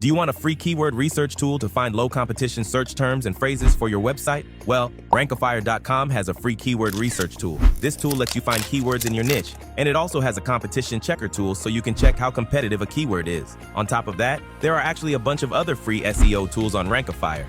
Do you want a free keyword research tool to find low-competition search terms and phrases for your website? Well, Rankifier.com has a free keyword research tool. This tool lets you find keywords in your niche, and it also has a competition checker tool so you can check how competitive a keyword is. On top of that, there are actually a bunch of other free SEO tools on Rankifier.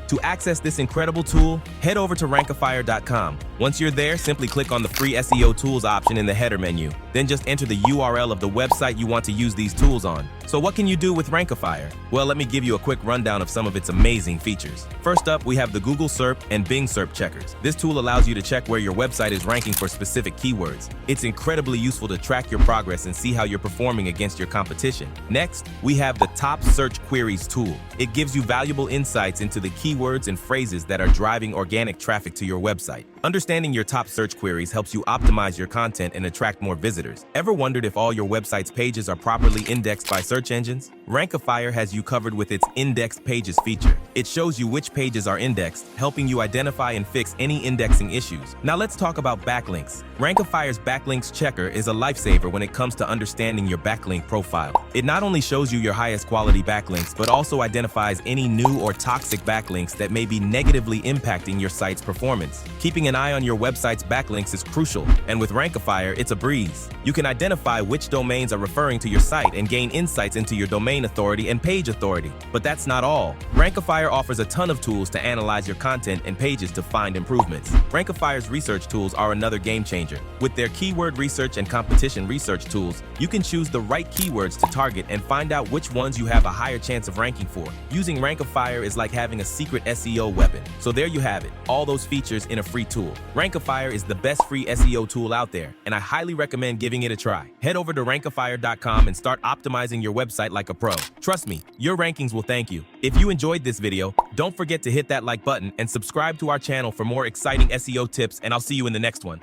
To access this incredible tool, head over to Rankifier.com. Once you're there, simply click on the free SEO tools option in the header menu. Then just enter the URL of the website you want to use these tools on. So what can you do with Rankifier? Well, let me give you a quick rundown of some of its amazing features. First up, we have the Google SERP and Bing SERP checkers. This tool allows you to check where your website is ranking for specific keywords. It's incredibly useful to track your progress and see how you're performing against your competition. Next, we have the Top Search Queries tool. It gives you valuable insights into the keywords and phrases that are driving organic traffic to your website. Understanding your top search queries helps you optimize your content and attract more visitors. Ever wondered if all your website's pages are properly indexed by search engines? Rankifier has you covered with its Indexed Pages feature. It shows you which pages are indexed, helping you identify and fix any indexing issues. Now let's talk about backlinks. Rankifier's Backlinks Checker is a lifesaver when it comes to understanding your backlink profile. It not only shows you your highest quality backlinks, but also identifies any new or toxic backlinks that may be negatively impacting your site's performance. Keeping an eye on your website's backlinks is crucial, and with Rankifier, it's a breeze. You can identify which domains are referring to your site and gain insights into your domain authority and page authority. But that's not all. Rankifier offers a ton of tools to analyze your content and pages to find improvements. Rankifier's research tools are another game changer. With their keyword research and competition research tools, you can choose the right keywords to target and find out which ones you have a higher chance of ranking for. Using Rankifier is like having a secret SEO weapon. So there you have it, all those features in a free tool. Rankifier is the best free SEO tool out there, and I highly recommend giving it a try. Head over to Rankifier.com and start optimizing your website like a pro. Trust me, your rankings will thank you. If you enjoyed this video, don't forget to hit that like button and subscribe to our channel for more exciting SEO tips, and I'll see you in the next one.